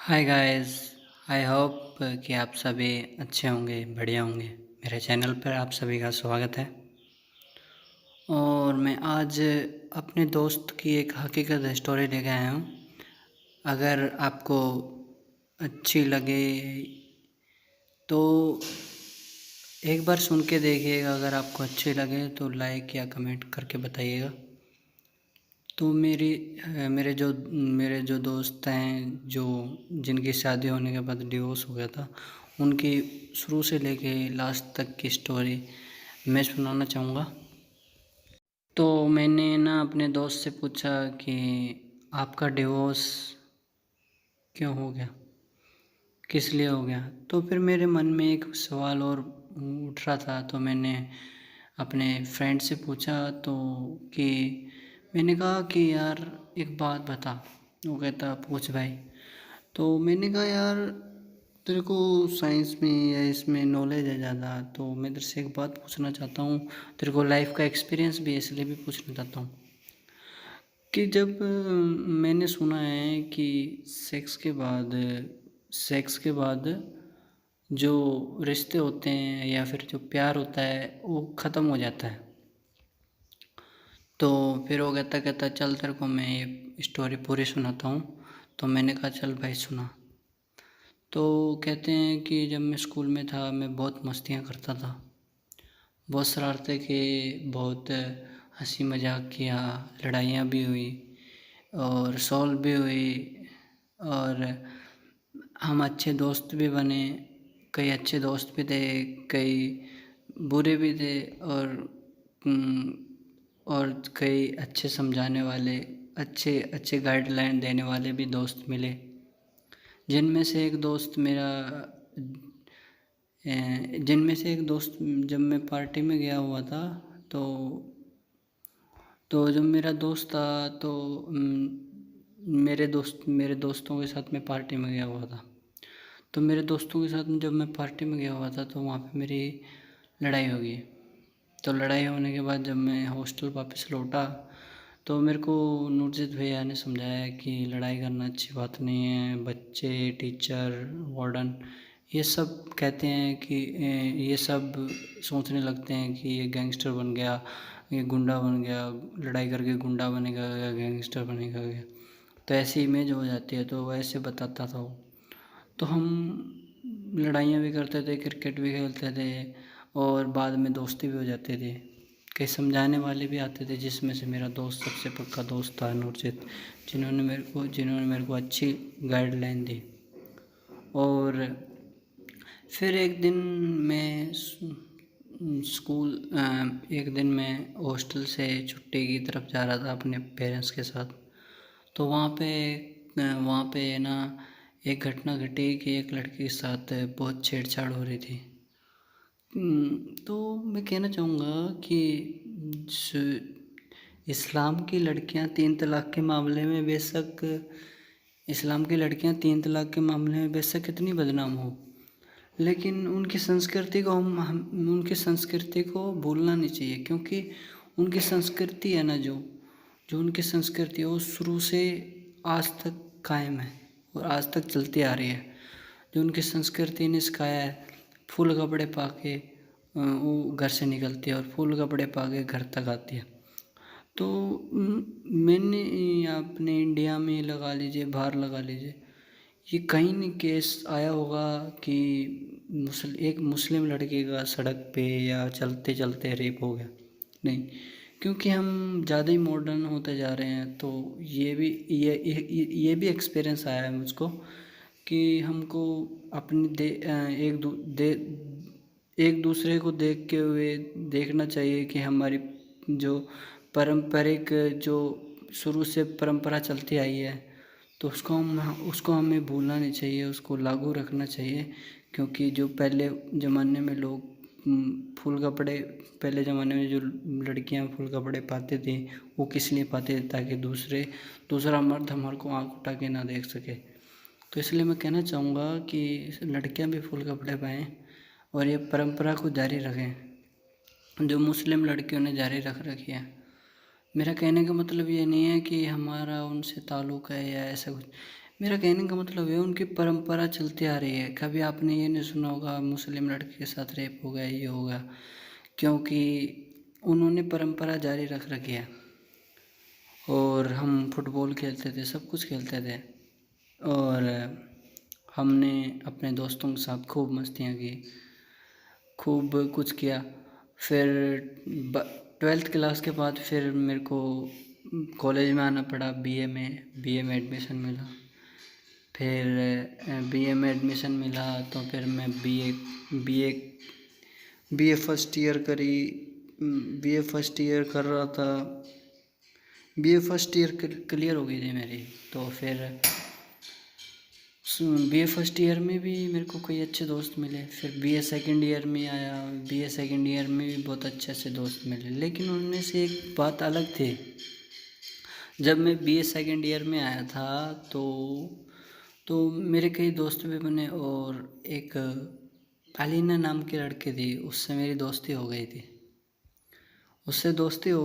Hi guys. I hope कि आप सभी अच्छे होंगे, बढ़िया होंगे। मेरे चैनल पर आप सभी का स्वागत है। और मैं आज अपने दोस्त की एक हकीकत स्टोरी लेके आया हूँ। अगर आपको अच्छी लगे तो एक बार सुन के देखिएगा। अगर आपको अच्छी लगे तो लाइक या कमेंट करके बताइएगा। तो मेरे जो दोस्त हैं, जो जिनकी शादी होने के बाद डिवोर्स हो गया था, उनकी शुरू से लेके लास्ट तक की स्टोरी मैं सुनाना चाहूँगा। तो मैंने ना अपने दोस्त से पूछा कि आपका डिवोर्स क्यों हो गया, किस लिए हो गया। तो फिर मेरे मन में एक सवाल और उठ रहा था। तो मैंने अपने फ्रेंड से पूछा तो कि मैंने कहा कि यार एक बात बता। वो कहता पूछ भाई। तो मैंने कहा यार तेरे को साइंस में या इसमें नॉलेज है ज़्यादा, तो मैं तेरे से एक बात पूछना चाहता हूँ। तेरे को लाइफ का एक्सपीरियंस भी है, इसलिए भी पूछना चाहता हूँ कि जब मैंने सुना है कि सेक्स के बाद जो रिश्ते होते हैं या फिर जो प्यार होता है वो ख़त्म हो जाता है। तो फिर वो कहता कहता चल तेरे को मैं ये स्टोरी पूरी सुनाता हूँ। तो मैंने कहा चल भाई सुना। तो कहते हैं कि जब मैं स्कूल में था मैं बहुत मस्तियाँ करता था, बहुत शरारतें की, बहुत हंसी मजाक किया, लड़ाइयाँ भी हुई और सॉल्व भी हुई। और हम अच्छे दोस्त भी बने। कई अच्छे दोस्त भी थे, कई बुरे भी थे। उम, और कई अच्छे समझाने वाले, अच्छे अच्छे गाइडलाइन देने वाले भी दोस्त मिले। जिनमें से एक दोस्त मेरा जिनमें से एक दोस्त जब मैं पार्टी में गया हुआ था, तो जब मेरा दोस्त था तो मेरे दोस्तों के साथ मैं पार्टी में गया हुआ था। तो मेरे दोस्तों के साथ जब मैं पार्टी में गया हुआ था तो वहाँ पे मेरी लड़ाई हो गई। तो लड़ाई होने के बाद जब मैं हॉस्टल वापस लौटा तो मेरे को नूरजीत भैया ने समझाया कि लड़ाई करना अच्छी बात नहीं है। बच्चे, टीचर, वार्डन ये सब कहते हैं कि ये सब सोचने लगते हैं कि ये गैंगस्टर बन गया, ये गुंडा बन गया, लड़ाई करके गुंडा बनेगा या गैंगस्टर बनेगा या। तो ऐसी इमेज हो जाती है। तो वैसे बताता था वो। तो हम लड़ाइयाँ भी करते थे, क्रिकेट भी खेलते थे और बाद में दोस्ती भी हो जाते थे। कई समझाने वाले भी आते थे, जिसमें से मेरा दोस्त सबसे पक्का दोस्त था नूरजीत, जिन्होंने मेरे को अच्छी गाइडलाइन दी। और फिर एक दिन मैं हॉस्टल से छुट्टी की तरफ जा रहा था अपने पेरेंट्स के साथ। तो वहाँ पे ना एक घटना घटी कि एक लड़के के साथ बहुत छेड़छाड़ हो रही थी। तो मैं कहना चाहूँगा कि इस्लाम की लड़कियाँ तीन तलाक के मामले में बेशक इस्लाम की लड़कियाँ तीन तलाक के मामले में बेशक कितनी बदनाम हो, लेकिन उनकी संस्कृति को भूलना नहीं चाहिए। क्योंकि उनकी संस्कृति है ना, जो उनकी संस्कृति है वो शुरू से आज तक कायम है और आज तक चलती आ रही है। जो उनकी संस्कृति ने सिखाया है, फुल कपड़े पा के वो घर से निकलती है और फुल कपड़े पा के घर तक आती है। तो मैंने अपने इंडिया में लगा लीजिए, बाहर लगा लीजिए, ये कहीं नहीं केस आया होगा कि एक मुस्लिम लड़के का सड़क पे या चलते चलते रेप हो गया। नहीं, क्योंकि हम ज़्यादा ही मॉडर्न होते जा रहे हैं। तो ये भी एक्सपीरियंस आया है मुझको कि हमको अपनी एक दूसरे को देखते हुए देखना चाहिए कि हमारी जो पारंपरिक जो शुरू से परंपरा चलती आई है, तो उसको हमें भूलना नहीं चाहिए, उसको लागू रखना चाहिए। क्योंकि जो पहले ज़माने में लोग फुल कपड़े पहले ज़माने में जो लड़कियां फुल कपड़े पाते थे, वो किस लिए पाते थे? ताकि दूसरा मर्द हमारे को आँख उठा के ना देख सके। तो इसलिए मैं कहना चाहूँगा कि लड़कियां भी फुल कपड़े पाएँ और ये परंपरा को जारी रखें जो मुस्लिम लड़कियों ने जारी रख रखी है। मेरा कहने का मतलब ये नहीं है कि हमारा उनसे ताल्लुक़ है या ऐसा कुछ। मेरा कहने का मतलब है उनकी परंपरा चलती आ रही है। कभी आपने ये नहीं सुना होगा मुस्लिम लड़के के साथ रेप हो गया, ये हो गया, क्योंकि उन्होंने परंपरा जारी रख रखी है। और हम फुटबॉल खेलते थे, सब कुछ खेलते थे, और हमने अपने दोस्तों के साथ खूब मस्तियाँ की, खूब कुछ किया। फिर 12th क्लास के बाद फिर मेरे को कॉलेज में आना पड़ा, बीए में एडमिशन मिला। फिर बीए में एडमिशन मिला तो फिर मैं बीए बीए फर्स्ट ईयर करी। बीए फर्स्ट ईयर कर रहा था, बीए फर्स्ट ईयर क्लियर हो गई थी मेरी। तो फिर बीए फर्स्ट ईयर में भी मेरे को कोई अच्छे दोस्त मिले। फिर बीए सेकंड ईयर में आया, बीए सेकंड ईयर में भी बहुत अच्छे अच्छे दोस्त मिले, लेकिन उनमें से एक बात अलग थी। जब मैं बीए सेकंड ईयर में आया था तो मेरे कई दोस्त भी बने, और एक अलीना नाम की लड़की थी, उससे मेरी दोस्ती हो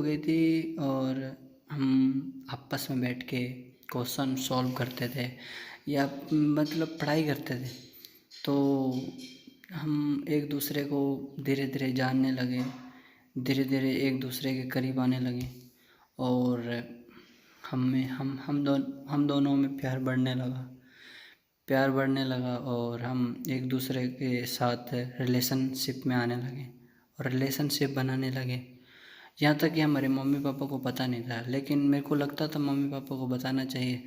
गई थी। और हम आपस में बैठ के क्वेश्चन सॉल्व करते थे, या मतलब पढ़ाई करते थे। तो हम एक दूसरे को धीरे धीरे जानने लगे, धीरे धीरे एक दूसरे के करीब आने लगे, और हम दोनों में प्यार बढ़ने लगा, और हम एक दूसरे के साथ रिलेशनशिप में आने लगे और रिलेशनशिप बनाने लगे। यहाँ तक कि हमारे मम्मी पापा को पता नहीं था, लेकिन मेरे को लगता था मम्मी पापा को बताना चाहिए,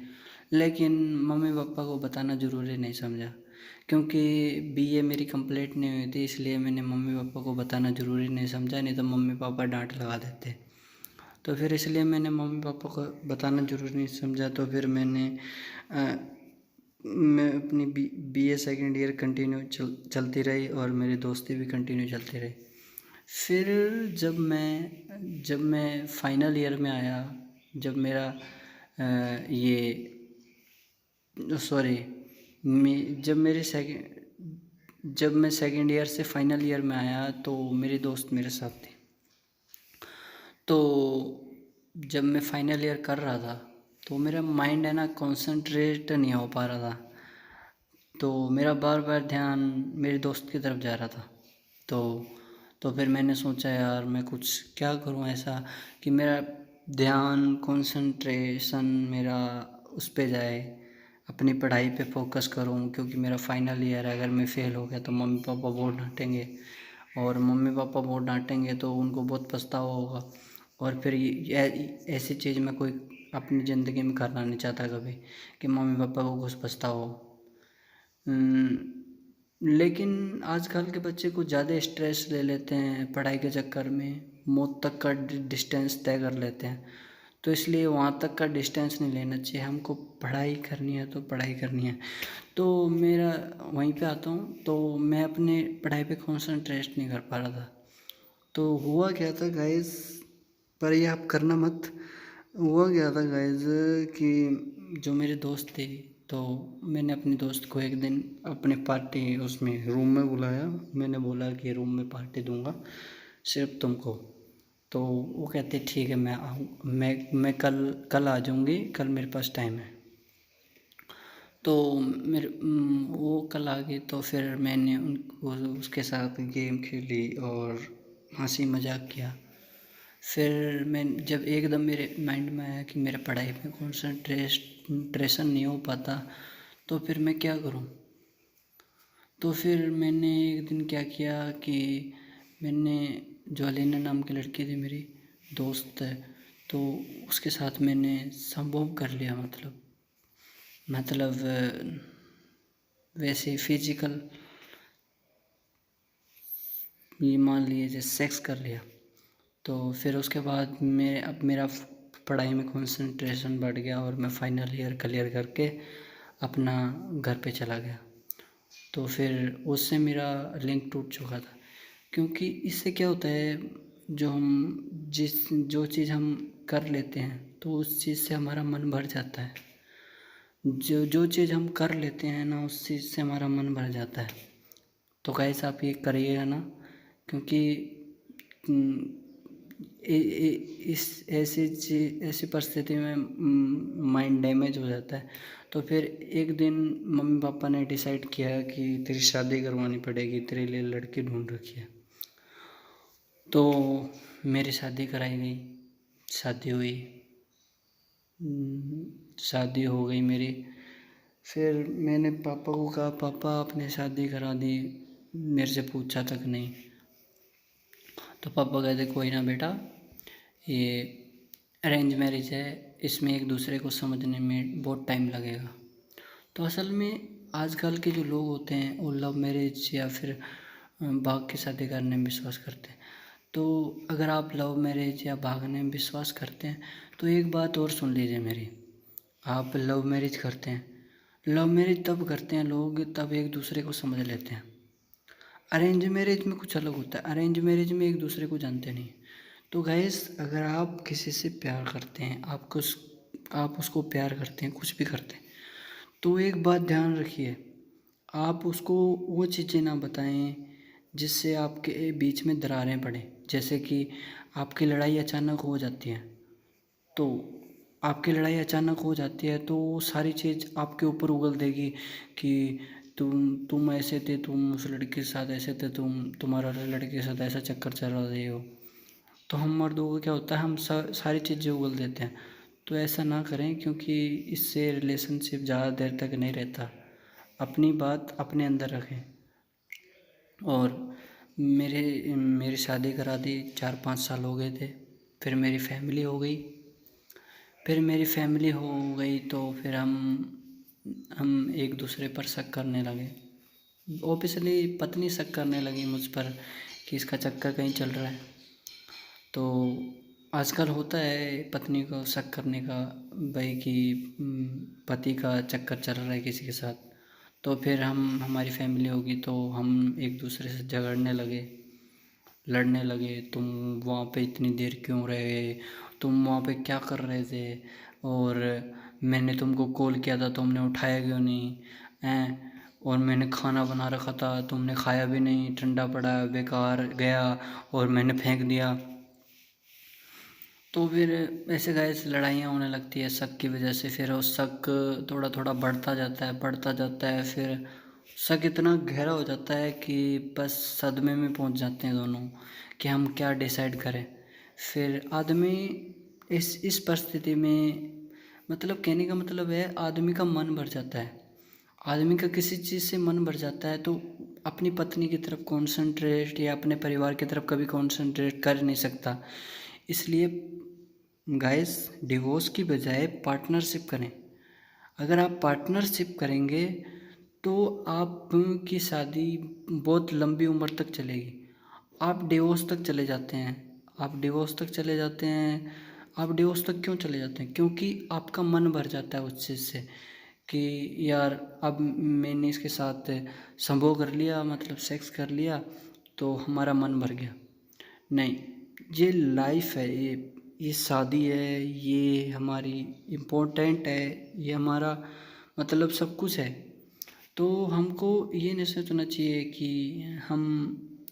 लेकिन मम्मी पापा को बताना ज़रूरी नहीं समझा, क्योंकि बीए मेरी कंप्लीट नहीं हुई थी, इसलिए मैंने मम्मी पापा को बताना ज़रूरी नहीं समझा, नहीं तो मम्मी पापा डांट लगा देते। तो फिर इसलिए मैंने मम्मी पापा को बताना ज़रूरी नहीं समझा। तो फिर मैं अपनी बीए सेकंड ईयर कंटिन्यू चलती रही, और मेरी दोस्ती भी कंटिन्यू चलती रही। फिर जब मैं फाइनल ईयर में आया, जब मेरा ये सॉरी जब मैं सेकंड ईयर से फाइनल ईयर में आया तो मेरी दोस्त मेरे साथ थी। तो जब मैं फाइनल ईयर कर रहा था तो मेरा माइंड है ना कंसंट्रेट नहीं हो पा रहा था, तो मेरा बार बार ध्यान मेरी दोस्त की तरफ जा रहा था। तो फिर मैंने सोचा यार मैं कुछ क्या करूं ऐसा कि मेरा ध्यान कंसंट्रेशन मेरा उस पे जाए, अपनी पढ़ाई पे फोकस करूं, क्योंकि मेरा फाइनल ईयर है। अगर मैं फ़ेल हो गया तो मम्मी पापा बहुत डांटेंगे, और मम्मी पापा बहुत डांटेंगे तो उनको बहुत पछतावा होगा, और फिर ऐसी चीज़ मैं कोई अपनी ज़िंदगी में करना नहीं चाहता कभी, कि मम्मी पापा को कुछ पछतावा हो। लेकिन आजकल के बच्चे कुछ ज़्यादा स्ट्रेस ले लेते हैं पढ़ाई के चक्कर में, मौत तक का डिस्टेंस तय कर लेते हैं। तो इसलिए वहाँ तक का डिस्टेंस नहीं लेना चाहिए, हमको पढ़ाई करनी है तो पढ़ाई करनी है। तो मेरा वहीं पे आता हूँ, तो मैं अपने पढ़ाई पे कॉन्सेंट्रेट नहीं कर पा रहा था। तो हुआ क्या था गाइस, पर ये आप करना मत। हुआ क्या था गाइस कि जो मेरे दोस्त थे, तो मैंने अपने दोस्त को एक दिन अपने पार्टी उसमें रूम में बुलाया। मैंने बोला कि रूम में पार्टी दूंगा सिर्फ तुमको। तो वो कहते ठीक है, मैं आऊँ, मैं कल आ जाऊँगी, कल मेरे पास टाइम है। तो वो कल आ गई, तो फिर मैंने उसके साथ गेम खेली और हंसी मजाक किया। फिर मैं जब एकदम मेरे माइंड में आया कि मेरे पढ़ाई में कंसंट्रेशन नहीं हो पाता, तो फिर मैं क्या करूं। तो फिर मैंने एक दिन क्या किया कि मैंने जो अलीना नाम की लड़की थी मेरी दोस्त है, तो उसके साथ मैंने संभोग कर लिया, मतलब वैसे फिजिकल, ये मान लीजिए सेक्स कर लिया। तो फिर उसके बाद अब मेरा पढ़ाई में कंसंट्रेशन बढ़ गया, और मैं फाइनल ईयर क्लियर करके अपना घर पे चला गया। तो फिर उससे मेरा लिंक टूट चुका था, क्योंकि इससे क्या होता है, जो चीज़ हम कर लेते हैं तो उस चीज़ से हमारा मन भर जाता है। जो चीज़ हम कर लेते हैं ना, उस चीज़ से हमारा मन भर जाता है। तो गाइस आप ये करिएगा ना, क्योंकि इस ऐसी परिस्थिति में माइंड डैमेज हो जाता है। तो फिर एक दिन मम्मी पापा ने डिसाइड किया कि तेरी शादी करवानी पड़ेगी, तेरे लिए लड़की ढूंढ रखी है। तो मेरी शादी कराई गई, शादी हुई, शादी हो गई मेरी। फिर मैंने पापा को कहा, पापा आपने शादी करा दी, मेरे से पूछा तक नहीं। तो पापा कहते कोई ना बेटा, ये अरेंज मैरिज है, इसमें एक दूसरे को समझने में बहुत टाइम लगेगा। तो असल में आजकल के जो लोग होते हैं वो लव मैरिज या फिर भाग के शादी करने में विश्वास करते हैं। तो अगर आप लव मैरिज या भागने में विश्वास करते हैं तो एक बात और सुन लीजिए मेरी। आप लव मैरिज करते हैं, लव मैरिज तब करते हैं लोग तब एक दूसरे को समझ लेते हैं। अरेंज मैरिज में कुछ अलग होता है, अरेंज मैरिज में एक दूसरे को जानते नहीं। तो गाइस, अगर आप किसी से प्यार करते हैं, आप उसको प्यार करते हैं, कुछ भी करते हैं, तो एक बात ध्यान रखिए, आप उसको वो चीज़ें ना बताएं जिससे आपके बीच में दरारें पड़े। जैसे कि आपकी लड़ाई अचानक हो जाती है, तो आपकी लड़ाई अचानक हो जाती है तो वो सारी चीज़ आपके ऊपर उगल देगी कि तुम ऐसे थे, तुम उस लड़के के साथ ऐसे थे, तुम्हारा लड़के के साथ ऐसा चक्कर चल रही हो। तो हम मर्दों को क्या होता है, हम सारी चीज़ें उगल देते हैं। तो ऐसा ना करें, क्योंकि इससे रिलेशनशिप ज़्यादा देर तक नहीं रहता। अपनी बात अपने अंदर रखें। और मेरी शादी करा दी, 4-5 साल हो गए थे। फिर मेरी फैमिली हो गई, तो फिर हम एक दूसरे पर शक करने लगे। ऑब्वियसली पत्नी शक करने लगी मुझ पर कि इसका चक्कर कहीं चल रहा है। तो आजकल होता है पत्नी को शक करने का, भाई कि पति का चक्कर चल रहा है किसी के साथ। तो फिर हमारी फैमिली होगी तो हम एक दूसरे से झगड़ने लगे, लड़ने लगे। तुम वहाँ पे इतनी देर क्यों रहे, तुम वहाँ पे क्या कर रहे थे, और मैंने तुमको कॉल किया था तुमने उठाया क्यों नहीं हैं, और मैंने खाना बना रखा था तुमने खाया भी नहीं, ठंडा पड़ा, बेकार गया और मैंने फेंक दिया। तो फिर ऐसे गाइस लड़ाइयाँ होने लगती है शक की वजह से। फिर वो शक थोड़ा थोड़ा बढ़ता जाता है। फिर शक इतना गहरा हो जाता है कि बस सदमे में पहुंच जाते हैं दोनों कि हम क्या डिसाइड करें। फिर आदमी इस परिस्थिति में, मतलब कहने का मतलब है, आदमी का मन भर जाता है। आदमी का किसी चीज़ से मन भर जाता है तो अपनी पत्नी की तरफ कॉन्सेंट्रेट या अपने परिवार की तरफ कभी कॉन्सेंट्रेट कर नहीं सकता। इसलिए गाइस, डिवोर्स की बजाय पार्टनरशिप करें। अगर आप पार्टनरशिप करेंगे तो आपकी शादी बहुत लंबी उम्र तक चलेगी। आप डिवोर्स तक चले जाते हैं, आप डिवोर्स तक क्यों चले जाते हैं? क्योंकि आपका मन भर जाता है उस चीज़ से कि यार अब मैंने इसके साथ संभोग कर लिया, मतलब सेक्स कर लिया, तो हमारा मन भर गया। नहीं, ये लाइफ है, ये शादी है, ये हमारी इम्पोर्टेंट है, ये हमारा मतलब सब कुछ है। तो हमको ये नहीं सोचना चाहिए कि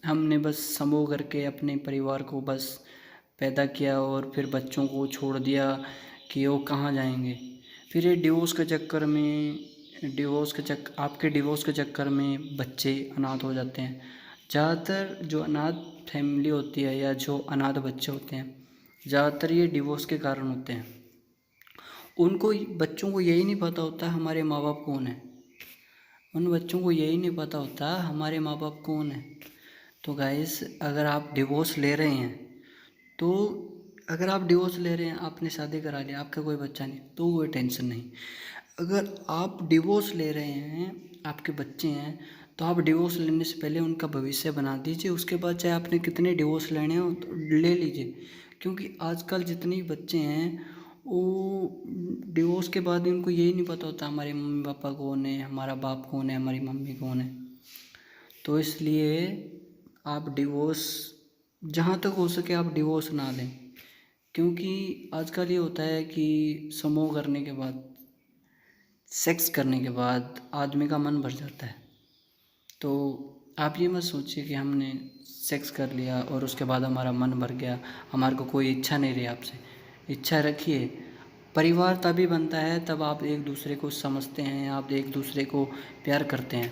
हमने बस समूह करके अपने परिवार को बस पैदा किया और फिर बच्चों को छोड़ दिया कि वो कहाँ जाएंगे। फिर ये आपके डिवोर्स के चक्कर में बच्चे अनाथ हो जाते हैं। ज़्यादातर जो अनाथ फैमिली होती है या जो अनाथ बच्चे होते हैं, ज़्यादातर ये डिवोर्स के कारण होते हैं। उनको बच्चों को यही नहीं पता होता हमारे माँ बाप कौन है, उन बच्चों को यही नहीं पता होता हमारे माँ बाप कौन है। तो गाइस, अगर आप डिवोर्स ले रहे हैं तो आपने शादी करा लिया, आपका कोई बच्चा नहीं, तो कोई टेंशन नहीं। अगर आप डिवोर्स ले रहे हैं, आपके बच्चे हैं, तो आप डिवोर्स लेने से पहले उनका भविष्य बना दीजिए। उसके बाद चाहे आपने कितने डिवोर्स लेने हो तो ले लीजिए। क्योंकि आजकल जितने बच्चे हैं वो डिवोर्स के बाद उनको यही नहीं पता होता हमारे मम्मी पापा कौन है, हमारा बाप कौन है, हमारी मम्मी कौन है। तो इसलिए आप डिवोर्स, जहाँ तक हो सके आप डिवोर्स ना लें। क्योंकि आजकल ये होता है कि समूह करने के बाद, सेक्स करने के बाद आदमी का मन भर जाता है। तो आप ये मत सोचिए कि हमने सेक्स कर लिया और उसके बाद हमारा मन भर गया, हमारे को कोई इच्छा नहीं रही आपसे। इच्छा रखिए। परिवार तभी बनता है तब आप एक दूसरे को समझते हैं, आप एक दूसरे को प्यार करते हैं।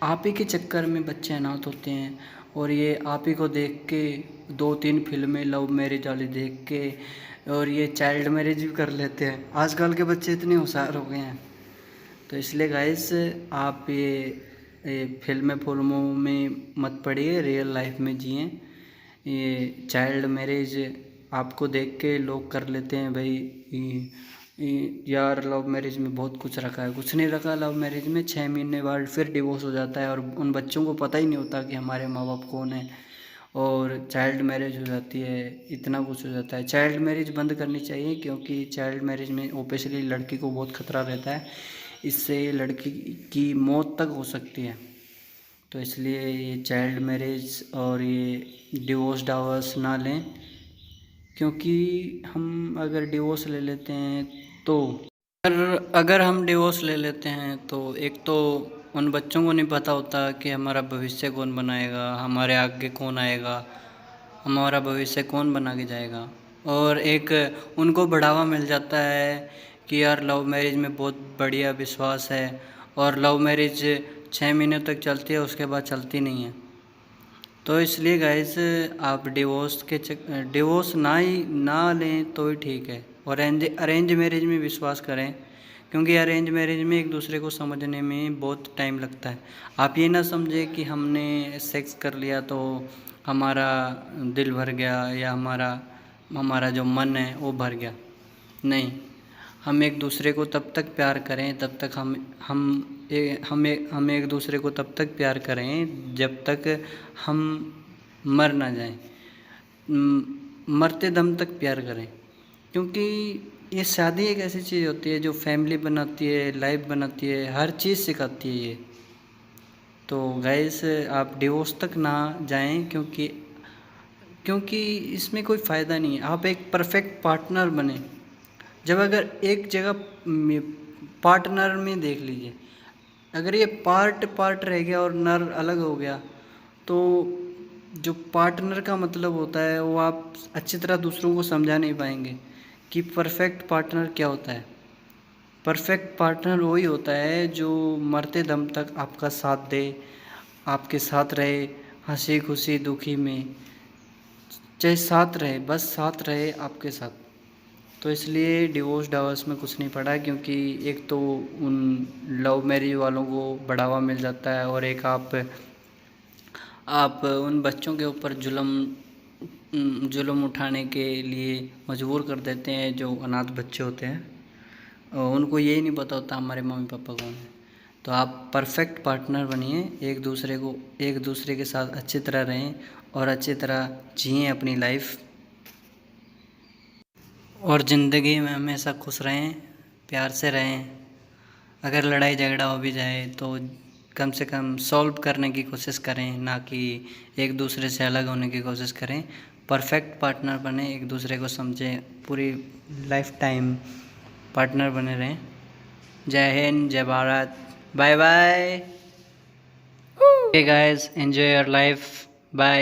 आप ही के चक्कर में बच्चे अनाथ होते हैं और ये आप ही को देख के 2-3 फिल्में लव मैरिज वाली देख के और ये चाइल्ड मैरिज भी कर लेते हैं। आजकल के बच्चे इतने होशियार हो गए हैं। तो इसलिए गाइस आप ये फिल्मों में मत पड़िए, रियल लाइफ में जिए। ये चाइल्ड मैरिज आपको देख के लोग कर लेते हैं भाई, यार लव मैरिज में बहुत कुछ रखा है। कुछ नहीं रखा लव मैरिज में, 6 महीने बाद फिर डिवोर्स हो जाता है और उन बच्चों को पता ही नहीं होता कि हमारे माँ बाप कौन है, और चाइल्ड मैरिज हो जाती है, इतना कुछ हो जाता है। चाइल्ड मैरिज बंद करनी चाहिए क्योंकि चाइल्ड मैरिज में ओबियसली लड़की को बहुत खतरा रहता है, इससे लड़की की मौत तक हो सकती है। तो इसलिए ये चाइल्ड मैरिज और ये डिवोर्स ना लें, क्योंकि हम अगर डिवोर्स ले लेते हैं तो अगर हम डिवोर्स ले लेते हैं तो एक तो उन बच्चों को नहीं पता होता कि हमारा भविष्य कौन बनाएगा, हमारे आगे कौन आएगा, हमारा भविष्य कौन बना के जाएगा। और एक उनको बढ़ावा मिल जाता है कि यार लव मैरिज में बहुत बढ़िया विश्वास है, और लव मैरिज 6 महीने तक चलती है, उसके बाद चलती नहीं है। तो इसलिए गाइस आप डिवोर्स ना लें तो ही ठीक है। और अरेंज मैरिज में विश्वास करें, क्योंकि अरेंज मैरिज में एक दूसरे को समझने में बहुत टाइम लगता है। आप ये ना समझें कि हमने सेक्स कर लिया तो हमारा दिल भर गया या हमारा जो मन है वो भर गया। नहीं, हम एक दूसरे को तब तक प्यार करें, तब तक हम एक दूसरे को तब तक प्यार करें जब तक हम मर ना जाएं। मरते दम तक प्यार करें, क्योंकि ये शादी एक ऐसी चीज़ होती है जो फैमिली बनाती है, लाइफ बनाती है, हर चीज़ सिखाती है ये। तो गाइस आप डिवोर्स तक ना जाएं, क्योंकि इसमें कोई फ़ायदा नहीं है। आप एक परफेक्ट पार्टनर बने। जब अगर एक जगह पार्टनर में देख लीजिए, अगर ये पार्ट रह गया और नर अलग हो गया तो जो पार्टनर का मतलब होता है वो आप अच्छी तरह दूसरों को समझा नहीं पाएंगे कि परफेक्ट पार्टनर क्या होता है। परफेक्ट पार्टनर वही होता है जो मरते दम तक आपका साथ दे, आपके साथ रहे, हंसी खुशी दुखी में, चाहे साथ रहे, बस साथ रहे आपके साथ। तो इसलिए डिवोर्स में कुछ नहीं पड़ा, क्योंकि एक तो उन लव मैरिज वालों को बढ़ावा मिल जाता है, और एक आप उन बच्चों के ऊपर जुल्म उठाने के लिए मजबूर कर देते हैं जो अनाथ बच्चे होते हैं, और उनको यही नहीं पता होता हमारे मम्मी पापा कौन है। तो आप परफेक्ट पार्टनर बनिए, एक दूसरे के साथ अच्छी तरह रहें और अच्छी तरह जिएं अपनी लाइफ, और ज़िंदगी में हमेशा खुश रहें, प्यार से रहें। अगर लड़ाई झगड़ा हो भी जाए तो कम से कम सॉल्व करने की कोशिश करें, ना कि एक दूसरे से अलग होने की कोशिश करें। परफेक्ट पार्टनर बने, एक दूसरे को समझें, पूरी लाइफ टाइम पार्टनर बने रहें। जय हिंद, जय Bharat, bye bye. Okay guys, enjoy your life, bye.